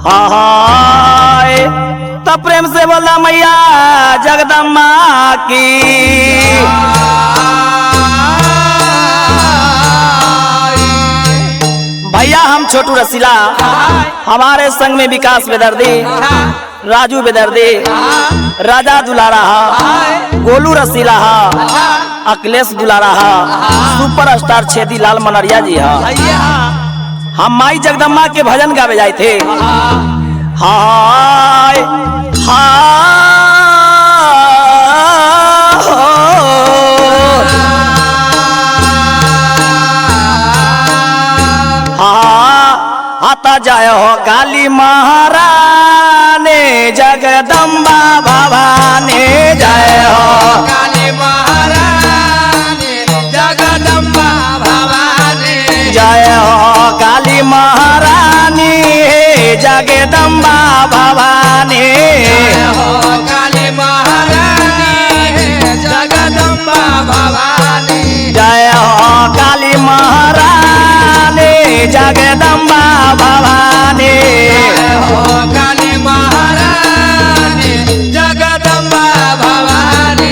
हाय तो प्रेम से बोला मैया जगदम्बा की। भैया हम छोटू रसीला, हमारे संग में विकास बेदर्दी, राजू बेदर्दी, राजा दुलारा, गोलू रसीला, अखिलेश दुलारा, सुपर स्टार छेदी लाल मनरिया जी हम माई जगदम्बा के भजन गावे जाए थे। हाय आता जाय हो काली महारानी जगदम्बा भवानी, जय हो काली महारानी जगदम्बा भवानी, जय हो काली महारानी जगदम्बा भवानी, जय हो काली महारानी जगदम्बा भवानी, जय हो काली महारानी जगदम्बा भवानी, जय हो काली महारानी जगदम्बा भवानी,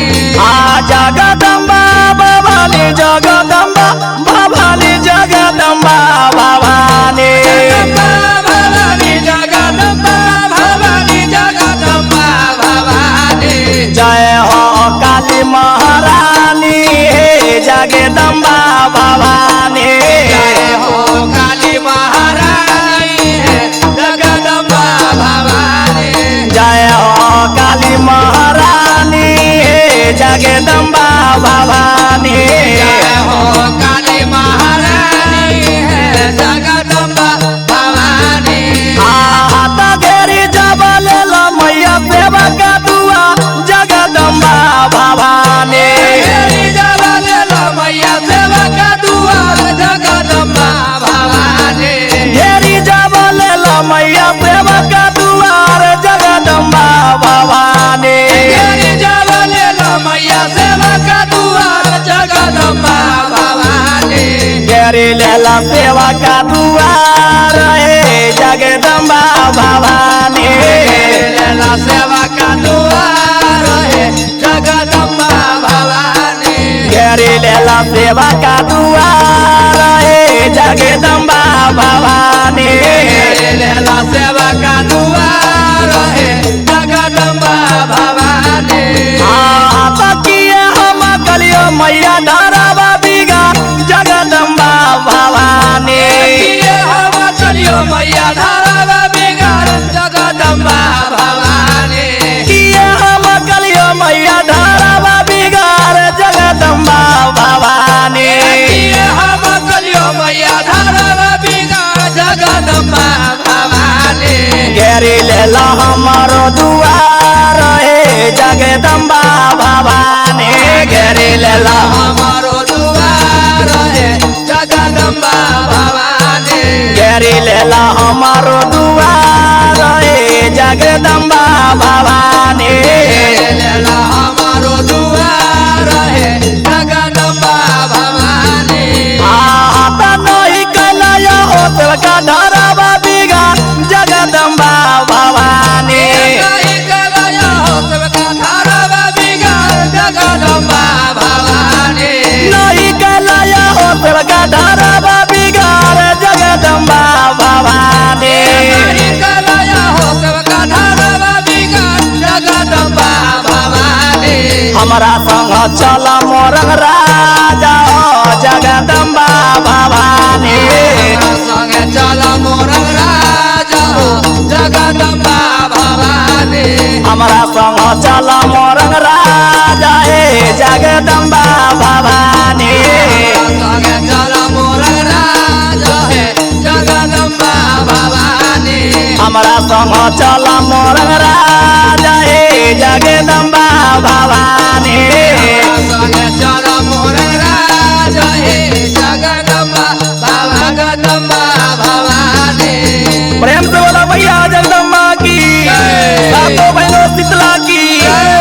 जगदम्बा भवानी, जगदम्बा भवानी, जगदम्बा भवानी, भवानी जगदम्बा भवानी, जगदम्बा भवानी, जय हो काली महारानी जगदम्बा भवानी, जय हो काली महारानी जगदम्बा भवानी, जय हो काली महारानी जगदम्बा भवानी, जय हो काली महारानी जगदम्बा भवानी, आता घेरी जबल मैया सेवा का दुआ जगदम्बा भवानी, घेरी जबल मैया सेवा का दुआर जगदम्बा भवानी, घेरी जबल मैया सेवा का दुआर जगदम्बा भवानी, घेरी जबल मैया सेवा का दुआर जगदम्बा भवानी, घेरी लेला सेवा का दुआर हे जगदम्बा भवानी, लेला सेवा का दुआर है जगदम्बा भवानी, घेरी लेला सेवा का दुआर हे जगदम्बा भवानी, लेला सेवा का दुआर है जगदम्बा भवानी, किए हम कलियो मैया धारावा बिगा जगदम्बा भवानी, किए हम चलियो मैया धारावा बिगाड़ जगदम्बा भवानी, किए हम कलियो मैया धारावा बिगार जगदम्बा भवानी, किए हम चलियो मैया धारावा बिगाड़ जगदम्बा भवानी, घेरी लेला हमारो दुआर हे जगदम्बा भवानी, घेरी लेला हमारो दुआर है जगदम्बा भवानी, घेरी लेला हमारो दुआर हे जगदम्बा भवानी, लेला हमारो दुआर है जगदम्बा भवानी, आता नहीं कलया होतल का धारावा बिगा जगदम्बा भवानी, कहीं कलया हो सबका धारावा बिगाड़ जगदम्बा भवानी, नहीं कलया होतल का धारावा बिगार जगदम्बा भवानी, कहीं कलया हो सबका धारावा बिगाड़ जगदम्बा भवानी, हमारा संग चल मोरंग राजा हो जगदम्बा भवानी, संगे चल मोरंग राजा हो जगदम्बा भवानी, हमारा संग चल मोरंग राजा हे जगदम्बा भवानी, संगे चल मोरंग राजा है जगदम्बा भवानी, हमारा संग चल